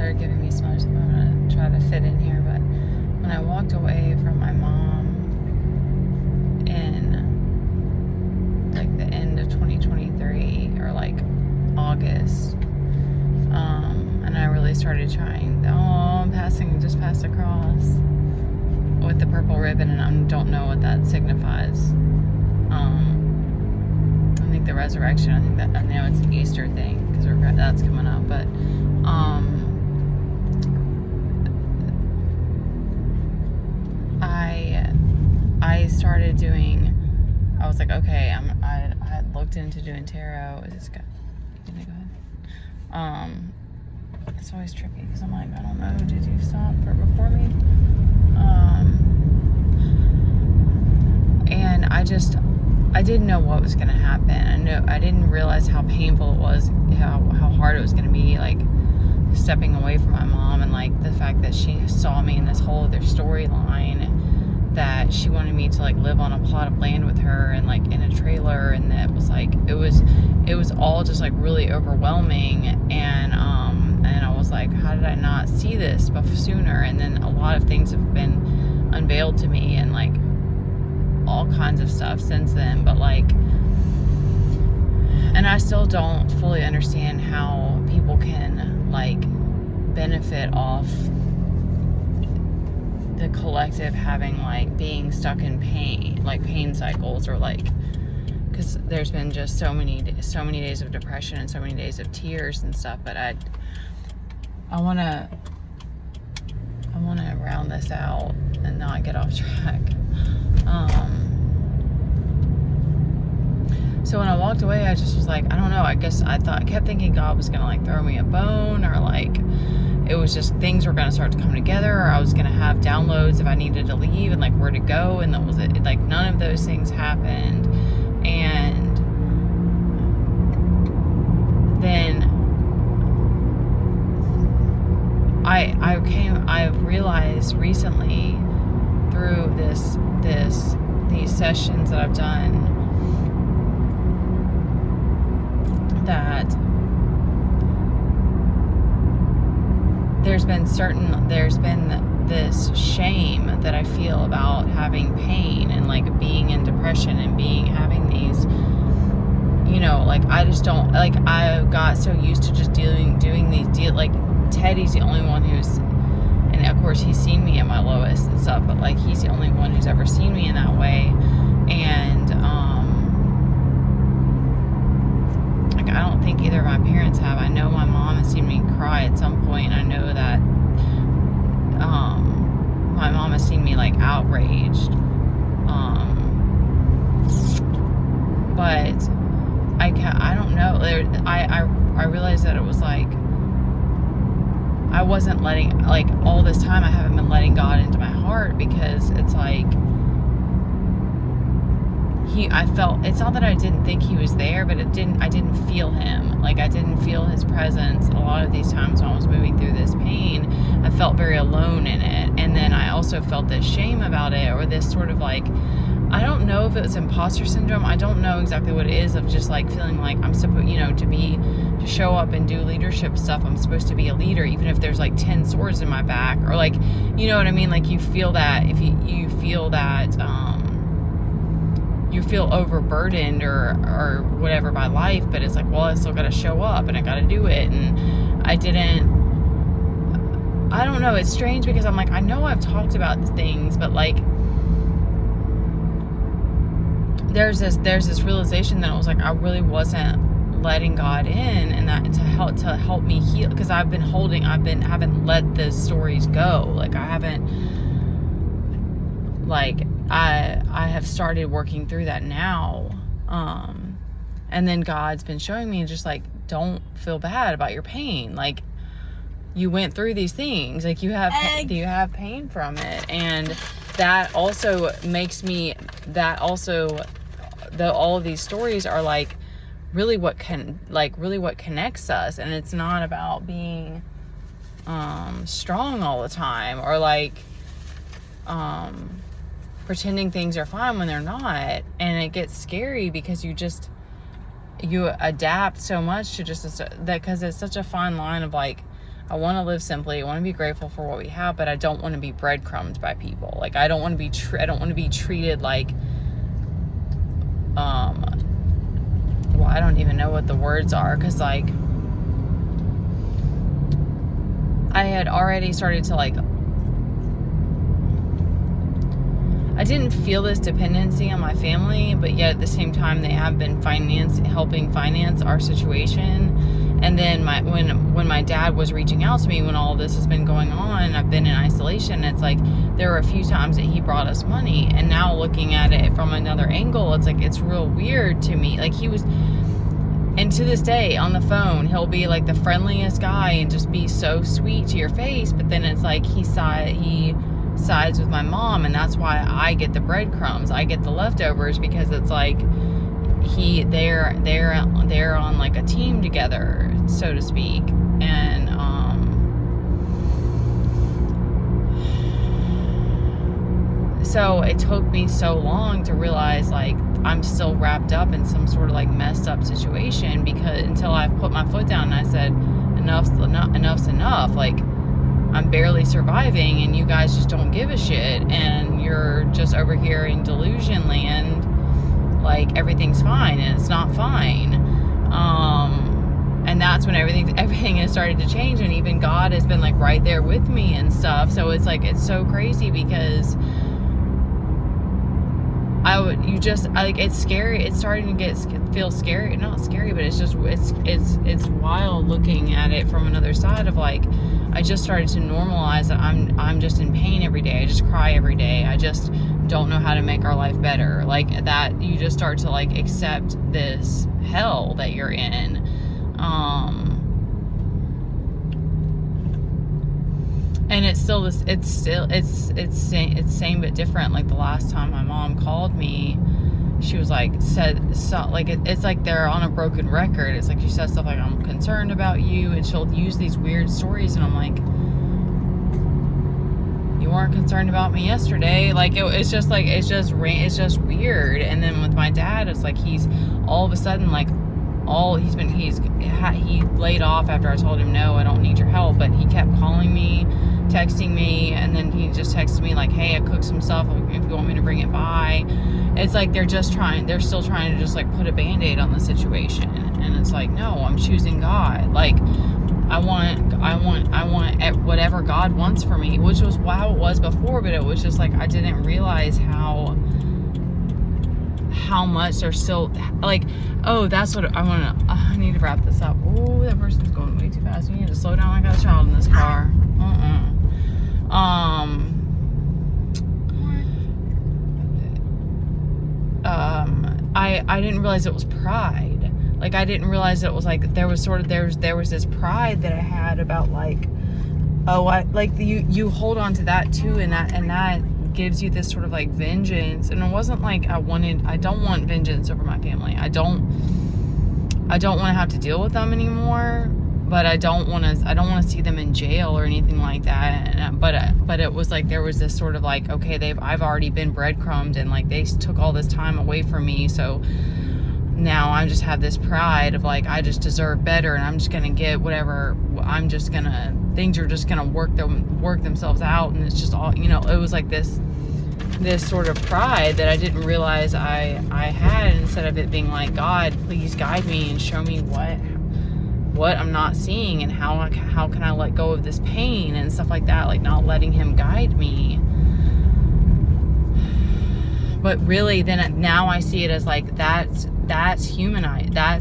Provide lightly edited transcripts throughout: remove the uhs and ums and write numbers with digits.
they're giving me so much, I'm going to try to fit in here, but when I walked away from my mom in like the end of 2023 or like August, and I really started trying, I'm just passed across with the purple ribbon, and I don't know what that signifies. I think the resurrection, I know it's an Easter thing because that's coming up, but I started doing, I was like, okay, I had looked into doing tarot. Is this guy? Can I go ahead? It's always tricky because I'm like, I don't know, did you stop before me? And I didn't know what was going to happen. I didn't realize how painful it was, how hard it was going to be, like, stepping away from my mom, and, like, the fact that she saw me in this whole other storyline, that she wanted me to, like, live on a plot of land with her and, like, in a trailer, and that was, like, it was all just, like, really overwhelming, and I was like, how did I not see this sooner? And then a lot of things have been unveiled to me, and, like, all kinds of stuff since then, but, like, and I still don't fully understand how people can, like, benefit off the collective having, like, being stuck in pain, like pain cycles, or like, because there's been just so many days of depression and so many days of tears and stuff, but I want to round this out and not get off track. So when I walked away, I just was like, I don't know, I kept thinking God was gonna, like, throw me a bone, or, like, it was just things were gonna start to come together, or I was gonna have downloads if I needed to leave, and, like, where to go, and that was it. Like, none of those things happened. And then I realized recently through these sessions that I've done, that there's been this shame that I feel about having pain, and, like, being in depression, and having these, you know, like, I just don't, like, I got so used to just doing these like, Teddy's the only one and of course he's seen me at my lowest and stuff, but, like, he's the only one who's ever seen me in that way, and like, I don't think either of my parents have. I know my mom has seen me cry at some point. I know that my mom has seen me, like, outraged, but I don't know. I realized that it was like I wasn't letting, like, all this time I haven't been letting God into my heart, because it's like I felt, it's not that I didn't think he was there, but I didn't feel him. Like, I didn't feel his presence a lot of these times when I was moving through this pain. I felt very alone in it. And then I also felt this shame about it, or this sort of, like, I don't know if it was imposter syndrome. I don't know exactly what it is, of just, like, feeling like I'm supposed, you know, to show up and do leadership stuff. I'm supposed to be a leader, even if there's, like, 10 swords in my back, or, like, you know what I mean? Like, you feel that, if you feel that, you feel overburdened or whatever by life, but it's like, well, I still got to show up, and I got to do it. And I don't know. It's strange, because I'm like, I know I've talked about things, but, like, there's this realization that I was like, I really wasn't letting God in, and that to help me heal, because I haven't let the stories go. Like, I haven't, like, I have started working through that now, and then God's been showing me, just, like, don't feel bad about your pain. Like, you went through these things, like, you have pain from it, and that also makes me, all of these stories are, like, really what connects us. And it's not about being strong all the time, or, like, pretending things are fine when they're not. And it gets scary, because you adapt so much to just that, because it's such a fine line of, like, I want to live simply. I want to be grateful for what we have, but I don't want to be breadcrumbed by people. Like, I don't want to be treated like, well, I don't even know what the words are, because, like, I had already started to, like, I didn't feel this dependency on my family, but yet at the same time, they have been helping finance our situation. And then when my dad was reaching out to me, when all this has been going on, I've been in isolation, it's like, there were a few times that he brought us money. And now looking at it from another angle, it's like, it's real weird to me. Like, he was, and to this day, on the phone, he'll be like the friendliest guy and just be so sweet to your face. But then it's like, he sides with my mom, and that's why I get the breadcrumbs. I get the leftovers, because it's like, they're on like a team together, so to speak. And so it took me so long to realize, like, I'm still wrapped up in some sort of like messed up situation, because until I put my foot down and I said, enough's enough. Like, I'm barely surviving, and you guys just don't give a shit, and you're just over here in delusion land, like everything's fine, and it's not fine. And that's when everything has started to change, and even God has been like right there with me and stuff. So it's like, it's so crazy, because it's scary. It's starting to feel scary. Not scary, but it's just, it's wild looking at it from another side of, like, I just started to normalize that I'm just in pain every day. I just cry every day. I just don't know how to make our life better. Like, that, you just start to, like, accept this hell that you're in. And it's still this, it's same but different. Like, the last time my mom called me, she was like, it's like they're on a broken record. It's like, she says stuff like, I'm concerned about you, and she'll use these weird stories, and I'm like, you weren't concerned about me yesterday. Like, it's just weird. And then with my dad, it's like, he's all of a sudden, like, he laid off after I told him, no, I don't need your help, but he kept calling me, texting me, and then he just texted me like, hey, I cooked some stuff if you want me to bring it by. It's like, they're still trying to just like put a band-aid on the situation. And it's like, no, I'm choosing God. Like, I want whatever God wants for me, which was how it was before, but it was just like, I didn't realize how much they're still, like, oh, that's what I need to wrap this up. Oh, that person's going way too fast. You need to slow down. I got a child in this car. I didn't realize it was pride. Like, I didn't realize it was like, there was this pride that I had about, like, oh, you hold on to that too, and that gives you this sort of like vengeance. And it wasn't like I don't want vengeance over my family. I don't want to have to deal with them anymore, but I don't want to see them in jail or anything like that. But it was like, there was this sort of like, okay, I've already been breadcrumbed, and like, they took all this time away from me, so now I just have this pride of like, I just deserve better, and I'm just gonna get whatever. Things are just gonna work themselves out, and it's just all, it was like this sort of pride that I didn't realize I had, instead of it being like, God, please guide me and show me what I'm not seeing, and how can I let go of this pain and stuff like that, like not letting him guide me. But really, then now I see it as like, that's that's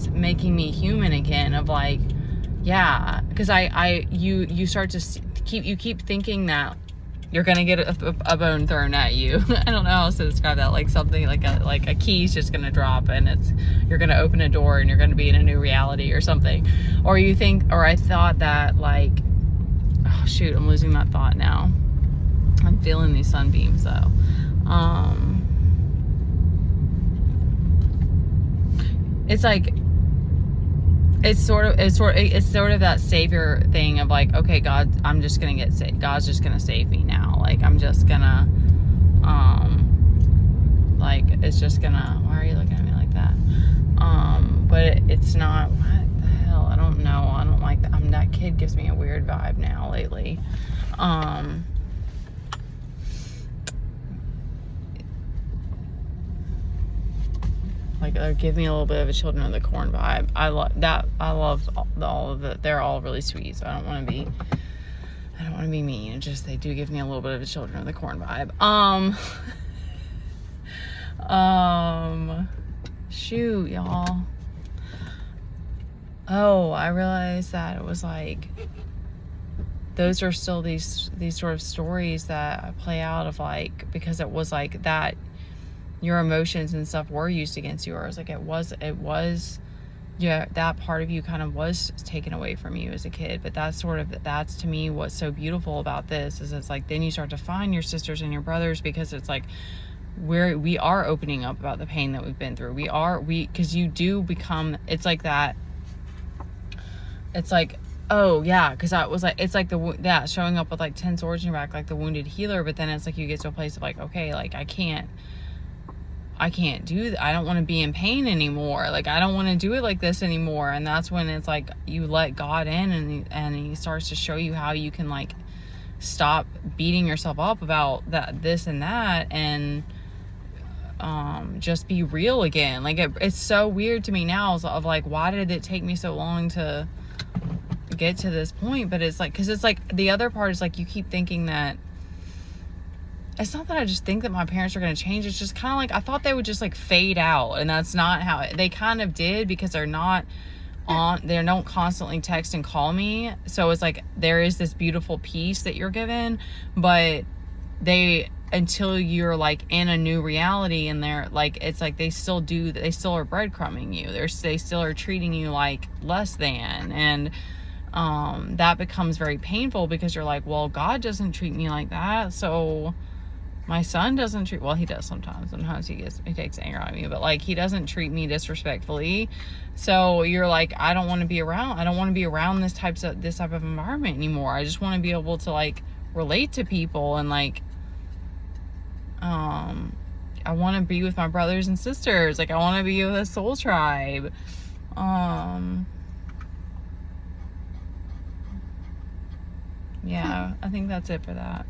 making me human again, of like, yeah, because you start to keep thinking that you're gonna get a bone thrown at you. I don't know how else to describe that. Like, something like a key's just gonna drop, and you're gonna open a door, and you're gonna be in a new reality or something. Or I thought that, like, oh shoot, I'm losing that thought now. I'm feeling these sunbeams though. It's like, it's sort of that savior thing of like, okay, God, I'm just gonna get saved. God's just gonna save me now. Like, I'm just gonna, like, it's just gonna. Why are you looking at me like that? But it's not. What the hell? I don't know. I don't like that. I'm that kid. kid gives me a weird vibe now lately. Like, give me a little bit of a Children of the Corn vibe. I love that. I love all of it. They're all really sweet, so I don't want to be mean. It's just they do give me a little bit of a Children of the Corn vibe. Shoot, y'all. Oh, I realized that it was like, those are still these sort of stories that I play out of, like, because it was like that your emotions and stuff were used against you, or it was yeah, that part of you kind of was taken away from you as a kid. But that's to me what's so beautiful about this, is it's like, then you start to find your sisters and your brothers, because it's like we are opening up about the pain that we've been through. Because you do become, it's like that, it's like, oh yeah, because I was like, it's like showing up with like 10 swords in your back, like the wounded healer. But then it's like you get to a place of like, okay, like I can't do that. I don't want to be in pain anymore. Like, I don't want to do it like this anymore. And that's when it's like you let God in, and he starts to show you how you can like stop beating yourself up about this and that, and just be real again. Like, it's so weird to me now of like, why did it take me so long to get to this point? But it's like, because it's like the other part is like, you keep thinking that it's not that I just think that my parents are going to change. It's just kind of like, I thought they would just like fade out, and that's not how they kind of did, because they don't constantly text and call me. So it's like, there is this beautiful peace that you're given, but until you're like in a new reality, and they're like, it's like they still are breadcrumbing you. They still are treating you like less than, and that becomes very painful, because you're like, well, God doesn't treat me like that, so my son doesn't treat, well, he does sometimes he takes anger out of me, but like, he doesn't treat me disrespectfully. So you're like, I don't want to be around this type of environment anymore. I just want to be able to like relate to people, and like I want to be with my brothers and sisters. Like, I want to be with a soul tribe. Yeah, I think that's it for that.